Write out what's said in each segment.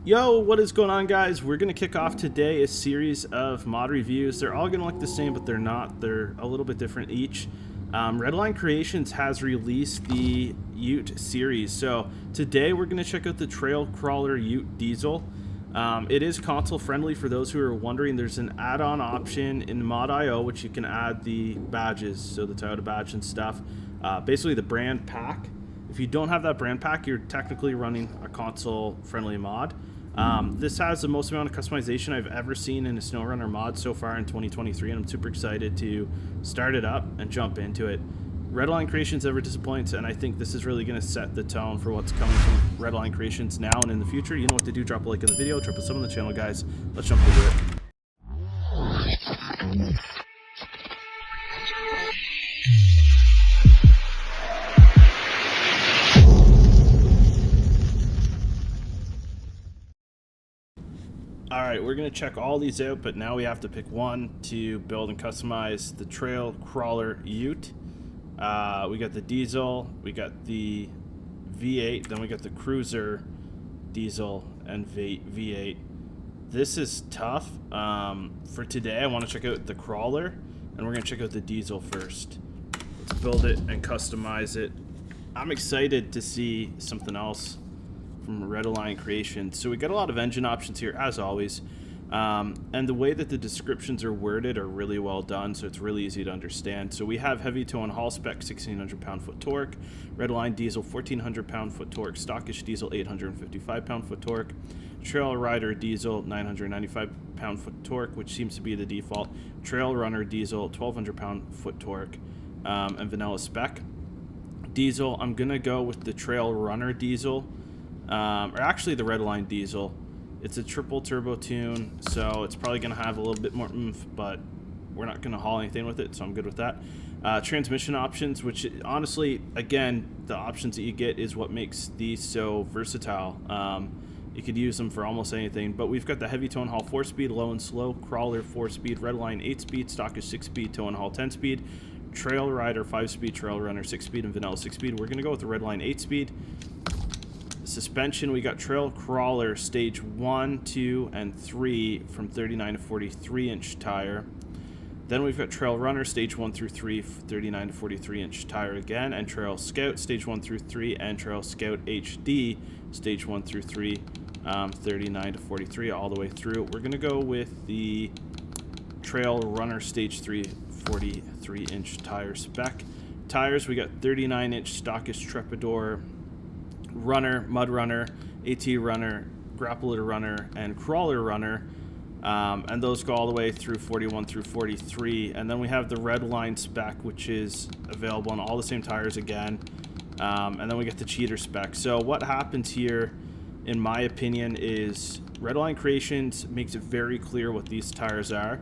Yo, what is going on, guys? We're going to kick off today a series of mod reviews. They're all going to look the same, but they're not. They're a little bit different each. Redline Creations has released the UTE series. So today we're going to check out the Crawler UTE Diesel. It is console friendly for those who are wondering. There's an add-on option in mod.io which you can add the badges, so the Toyota badge and stuff. Basically the brand pack. If you don't have that brand pack, you're technically running a console friendly mod. This has the most amount of customization I've ever seen in a SnowRunner mod so far in 2023, and I'm super excited to start it up and jump into it. Redline Creations never disappoints, and I think this is really going to set the tone for what's coming from Redline Creations now and in the future. You know what to do. Drop a like in the video, drop a sub on the channel, guys. Let's jump into it. Alright, we're going to check all these out, but now we have to pick one to build and customize the Crawler UTE. We got the diesel, we got the V8, then we got the cruiser diesel and V8. This is tough. For today, I want to check out the crawler, and we're going to check out the diesel first. Let's build it and customize it. I'm excited to see something else from Redline Creations. So we got a lot of engine options here, as always, and the way that the descriptions are worded are really well done, so it's really easy to understand. So we have heavy tow and haul spec, 1600 pound-foot torque, Redline diesel, 1400 pound-foot torque, stockish diesel, 855 pound-foot torque, Trail Rider diesel, 995 pound-foot torque, which seems to be the default, Trail Runner diesel, 1200 pound-foot torque, and vanilla spec. Diesel, I'm gonna go with the Trail Runner diesel, or actually the Redline diesel. It's a triple turbo tune, so it's probably going to have a little bit more oomph, but we're not going to haul anything with it, so I'm good with that. Transmission options, which honestly, again, the options that you get is what makes these so versatile. You could use them for almost anything, but we've got the heavy tow and haul 4-speed, low and slow, crawler 4-speed, Redline 8-speed, stockish 6-speed, tow and haul 10-speed, Trail Rider 5-speed, Trail Runner 6-speed, and vanilla 6-speed. We're going to go with the Redline 8-speed. Suspension, we got Trail Crawler stage 1, 2, and 3 from 39 to 43 inch tire. Then we've got Trail Runner stage 1 through 3, 39 to 43 inch tire again, and Trail Scout stage 1 through 3, and Trail Scout HD stage 1 through 3, 39 to 43 all the way through. We're going to go with the Trail Runner stage 3, 43 inch tire spec. Tires, we got 39 inch stockish Trepidor Runner, Mud Runner, AT Runner, Grappler Runner, and Crawler Runner, and those go all the way through 41 through 43. And then we have the Redline spec, which is available on all the same tires again, and then we get the cheater spec. So what happens here, in my opinion, is Redline Creations makes it very clear what these tires are.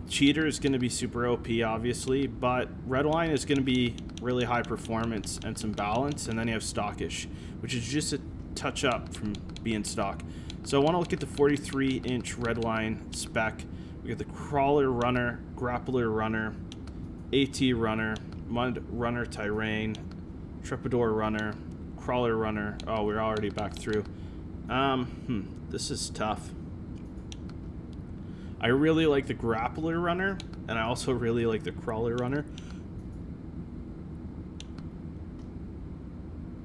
Cheater is going to be super OP, obviously, but Redline is going to be really high performance and some balance, and then you have stockish, which is just a touch up from being stock. So I want to look at the 43 inch Redline spec. We got the Crawler Runner, Grappler Runner, AT Runner, Mud Runner Terrain, Trepidor Runner, Crawler Runner. Oh, we're already back through. This is tough. I really like the Grappler Runner, and I also really like the Crawler Runner.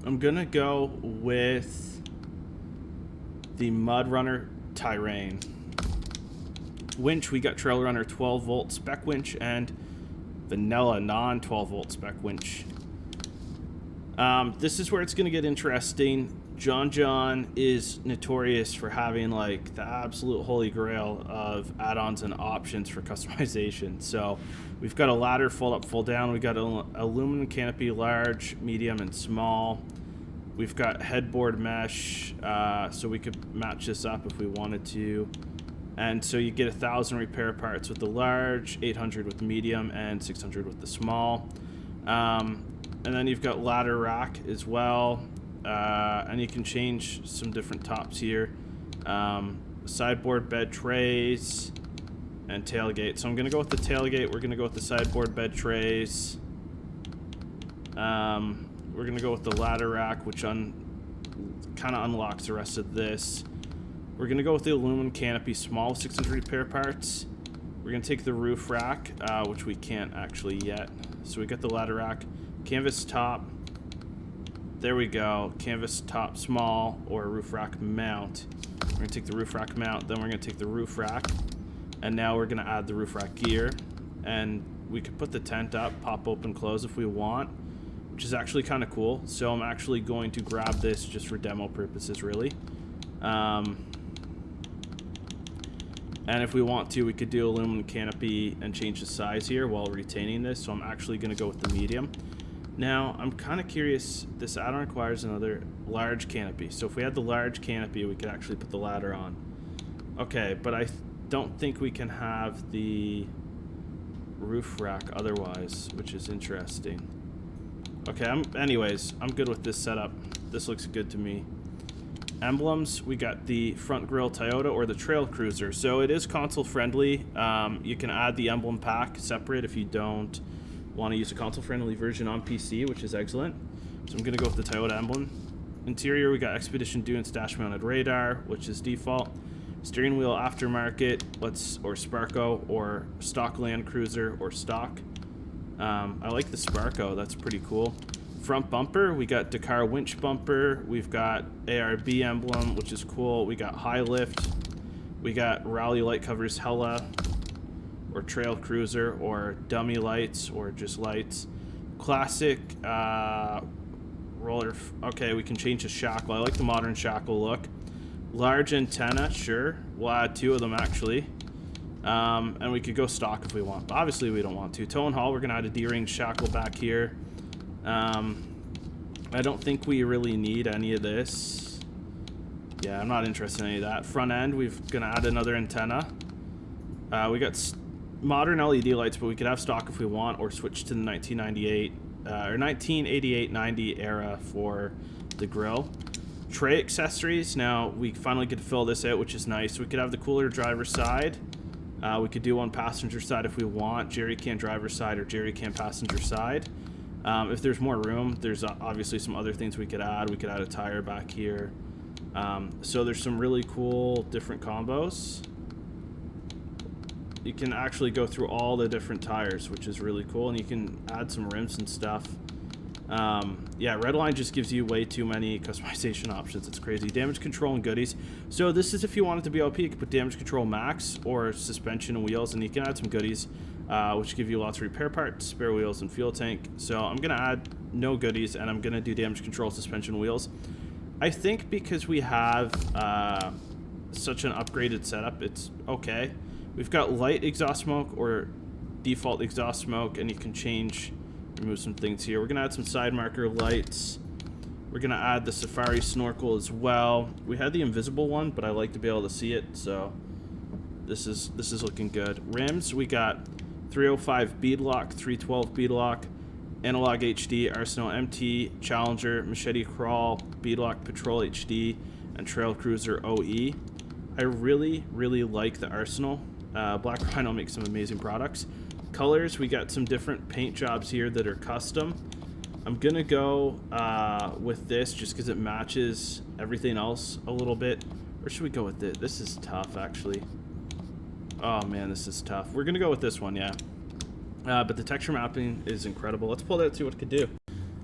I'm gonna go with the Mud Runner Terrain. Winch, we got Trail Runner 12 volt spec winch and vanilla non 12 volt spec winch. This is where it's gonna get interesting. John is notorious for having like the absolute holy grail of add-ons and options for customization. So we've got a ladder fold up, fold down. We got an aluminum canopy, large, medium, and small. We've got headboard mesh, so we could match this up if we wanted to. And so you get 1,000 repair parts with the large, 800 with the medium, and 600 with the small. And then you've got ladder rack as well. And you can change some different tops here. Sideboard bed trays and tailgate. So I'm going to go with the tailgate. We're going to go with the sideboard bed trays. We're going to go with the ladder rack, which kind of unlocks the rest of this. We're going to go with the aluminum canopy, small 600 repair parts. We're going to take the roof rack, which we can't actually yet. So we got the ladder rack, canvas top. There we go. Canvas top small or roof rack mount. We're going to take the roof rack mount, then we're going to take the roof rack. And now we're going to add the roof rack gear. And we could put the tent up, pop open, close if we want, which is actually kind of cool. So I'm actually going to grab this just for demo purposes, really. And if we want to, we could do aluminum canopy and change the size here while retaining this. So I'm actually going to go with the medium. Now, I'm kind of curious, this add-on requires another large canopy. So if we had the large canopy, we could actually put the ladder on. Okay, but I don't think we can have the roof rack otherwise, which is interesting. Okay, anyways, I'm good with this setup. This looks good to me. Emblems, we got the front grille Toyota or the Trail Cruiser. So it is console friendly. You can add the emblem pack separate if you don't want to use a console friendly version on PC, which is excellent. So I'm going to go with the Toyota emblem. Interior, we got Expedition Dunes dash mounted radar, which is default. Steering wheel aftermarket, or Sparco, or stock Land Cruiser, or stock. I like the Sparco, that's pretty cool. Front bumper, we got Dakar winch bumper, we've got ARB emblem, which is cool. We got high lift, we got Rally light covers Hella, or Trail Cruiser, or dummy lights, or just lights. Classic roller. Okay, we can change the shackle. I like the modern shackle look. Large antenna, sure. We'll add 2 of them actually. And we could go stock if we want, but obviously we don't want to. Tow and haul, we're gonna add a D-ring shackle back here. I don't think we really need any of this. Yeah, I'm not interested in any of that. Front end, we're gonna add another antenna. We got modern LED lights, but we could have stock if we want, or switch to the 1998 or 1988-90 era for the grill. Tray accessories, now we finally get to fill this out, which is nice. We could have the cooler driver side. We could do one passenger side if we want, jerry can driver side or jerry can passenger side. If there's more room, there's obviously some other things we could add. We could add a tire back here. So there's some really cool different combos. You can actually go through all the different tires, which is really cool, and you can add some rims and stuff. Yeah, Redline just gives you way too many customization options. It's crazy. Damage control and goodies. So this is if you want it to be OP, you can put damage control max or suspension and wheels, and you can add some goodies, which give you lots of repair parts, spare wheels, and fuel tank. So I'm going to add no goodies, and I'm going to do damage control, suspension, wheels. I think because we have such an upgraded setup, it's okay. We've got light exhaust smoke or default exhaust smoke, and you can remove some things here. We're gonna add some side marker lights. We're gonna add the Safari snorkel as well. We had the invisible one, but I like to be able to see it, so this is looking good. Rims, we got 305 beadlock, 312 beadlock, analog HD, Arsenal MT, Challenger, Machete Crawl, beadlock Patrol HD, and Trail Cruiser OE. I really like the Arsenal. Black Rhino makes some amazing products. Colors, we got some different paint jobs here that are custom. I'm gonna go with this just because it matches everything else a little bit. Or should we go with it? This is tough, actually. Oh man, this is tough. We're gonna go with this one, yeah. But the texture mapping is incredible. Let's pull that and see what it could do.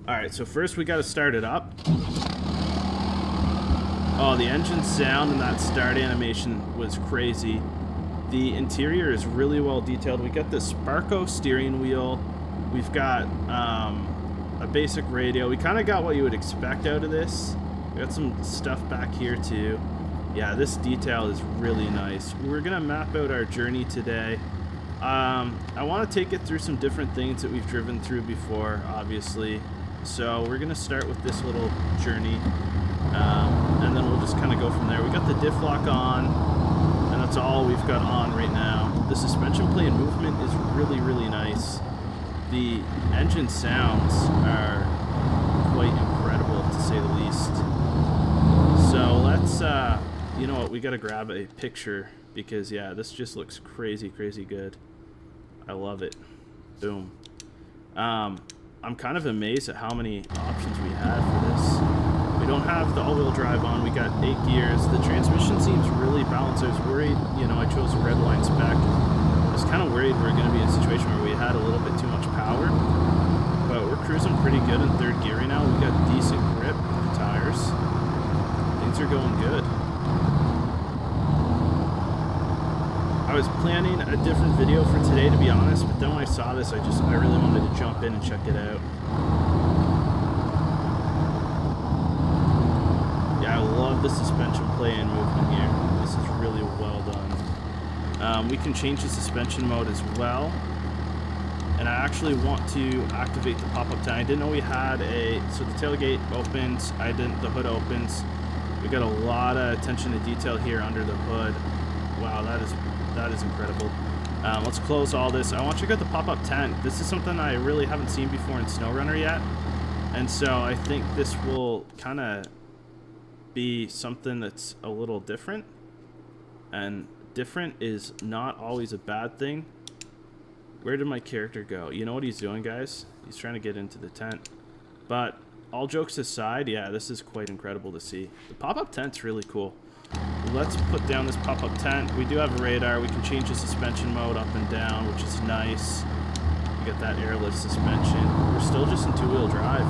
All right, so first we gotta start it up. Oh, the engine sound and that start animation was crazy. The interior is really well detailed. We got the Sparco steering wheel. We've got a basic radio. We kind of got what you would expect out of this. We got some stuff back here too. Yeah, this detail is really nice. We're gonna map out our journey today. I want to take it through some different things that we've driven through before, obviously. So we're gonna start with this little journey, and then we'll just kind of go from there. We got the diff lock on, and that's all we've got on right now. The suspension play and movement is really nice. The engine sounds are quite incredible, to say the least. So let's, you know what, we gotta grab a picture because, yeah, this just looks crazy good. I love it. Boom. I'm kind of amazed at how many options we had for this. We don't have the all-wheel drive on. We got 8 gears. The transmission seems really balanced. I was worried, you know, I chose a red line spec. I was kind of worried we were going to be in a situation where we had a little bit too much power. But we're cruising pretty good in 3rd gear right now. We got decent grip with the tires. Things are going good. I was planning a different video for today, to be honest, but then when I saw this, I really wanted to jump in and check it out. Yeah, I love the suspension play and movement here. This is really well done. We can change the suspension mode as well. And I actually want to activate the pop-up tent. I didn't know we had so the tailgate opens, the hood opens. We got a lot of attention to detail here under the hood. Wow, that is incredible. Let's close all this. I want to check out the pop-up tent. This is something I really haven't seen before in SnowRunner yet. And so I think this will kind of be something that's a little different. And different is not always a bad thing. Where did my character go? You know what he's doing, guys? He's trying to get into the tent. But all jokes aside, yeah, this is quite incredible to see. The pop-up tent's really cool. Let's put down this pop-up tent. We do have a radar. We can change the suspension mode up and down, which is nice. We got that airless suspension. We're still just in 2-wheel drive.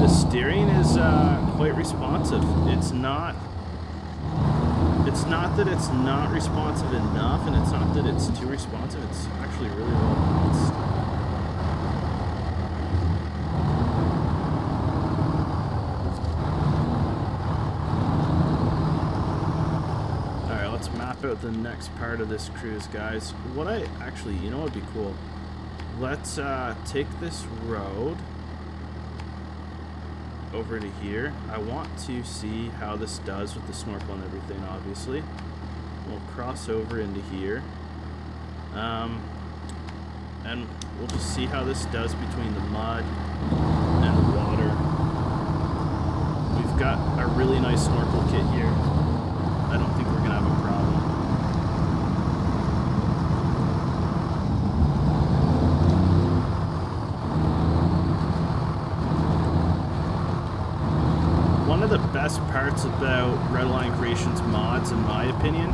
The steering is quite responsive. It's not that it's not responsive enough, and it's not that it's too responsive. It's actually really well balanced. Alright, let's map out the next part of this cruise, guys. You know what would be cool? Let's take this road over to here. I want to see how this does with the snorkel and everything, obviously. We'll cross over into here. And we'll just see how this does between the mud and the water. We've got a really nice snorkel kit here. I don't think we're gonna have a problem. One of the best parts about Redline Creations mods, in my opinion,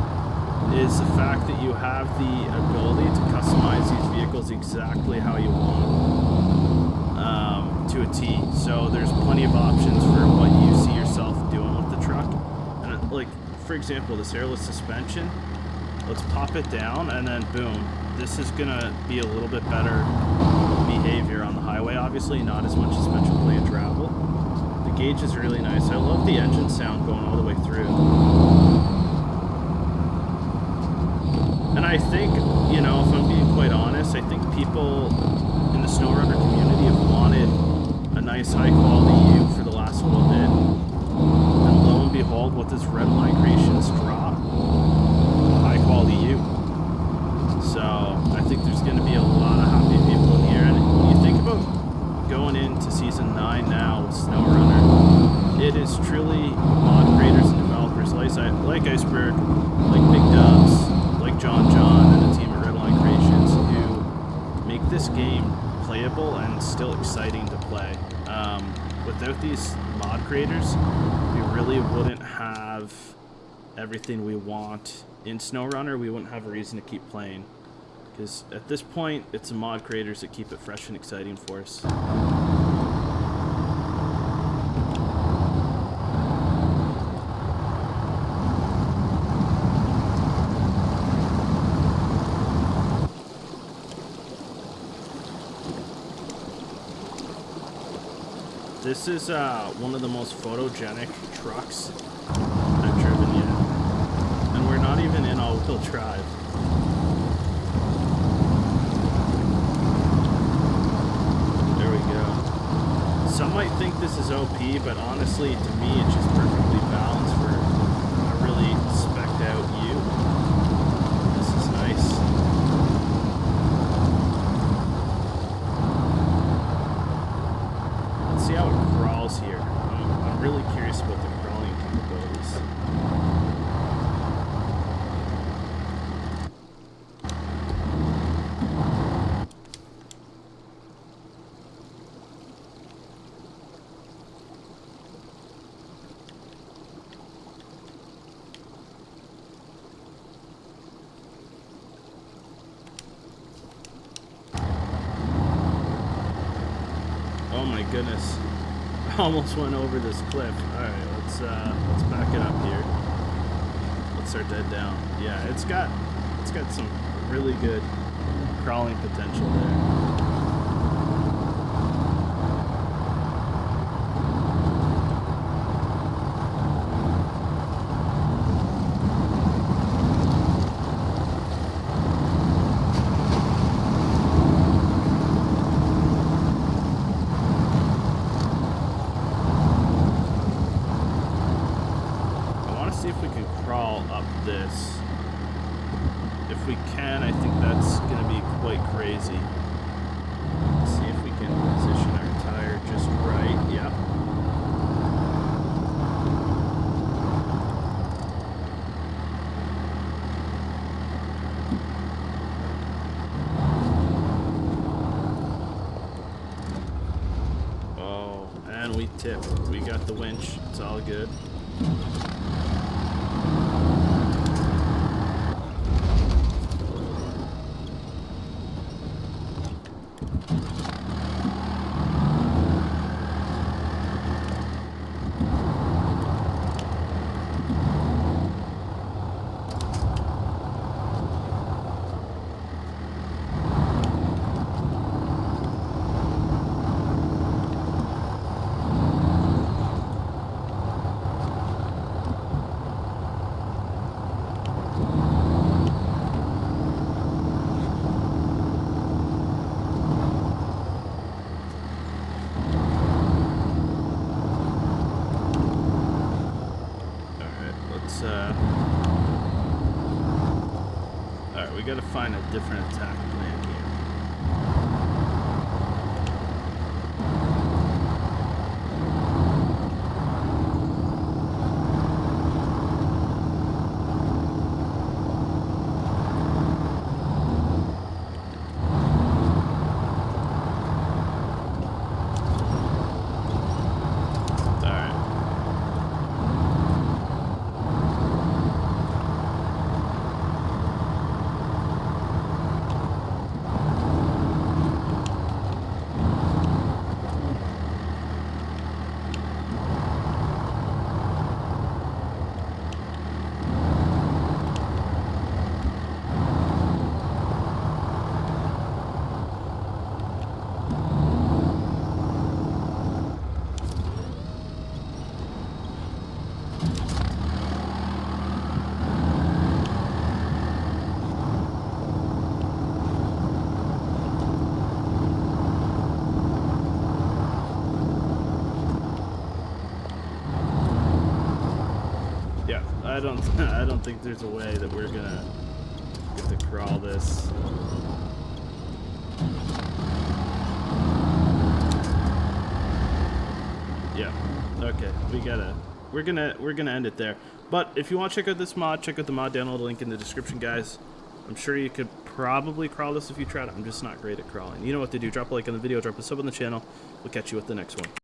is the fact that you have the ability to customize these vehicles exactly how you want, to a T. So there's plenty of options for what you see yourself doing with the truck. And like, for example, this airless suspension, let's pop it down and then boom, this is gonna be a little bit better behavior on the highway, obviously, not as much suspension play and travel. The gauge is really nice. I love the engine sound going all the way through. And I think, you know, if I'm being quite honest, I think people in the SnowRunner community have wanted a nice high quality ute for the last little bit. And lo and behold, what does Redline Creations drop? A high quality ute. So I think there's going to be a lot of happy people in here. And when you think about going into Season 9 now with SnowRunner, it is truly mod creators and developers like Iceberg, like Big Dubs, like John and the team at Redline Creations who make this game playable and still exciting to play. Without these mod creators, we really wouldn't have everything we want in SnowRunner. We wouldn't have a reason to keep playing. Because at this point, it's the mod creators that keep it fresh and exciting for us. This is one of the most photogenic trucks I've driven yet. And we're not even in all-wheel drive. There we go. Some might think this is OP, but honestly, to me, it's just perfectly balanced for a really spec'd out ute. This is nice. See how it crawls here. goodness. I almost went over this cliff. Alright, let's back it up here. Let's start that down. Yeah, it's got some really good crawling potential there. See if we can crawl up this. If we can, I think that's going to be quite crazy. Let's see if we can position our tire just right. Yep. Oh, and we tipped. We got the winch. It's all good. Alright, we gotta find a different attack plan here. I don't think there's a way that we're gonna get to crawl this. Yeah. Okay. We're gonna end it there. But if you want to check out this mod, check out the mod download link in the description, guys. I'm sure you could probably crawl this if you tried. I'm just not great at crawling. You know what to do. Drop a like on the video, drop a sub on the channel. We'll catch you at the next one.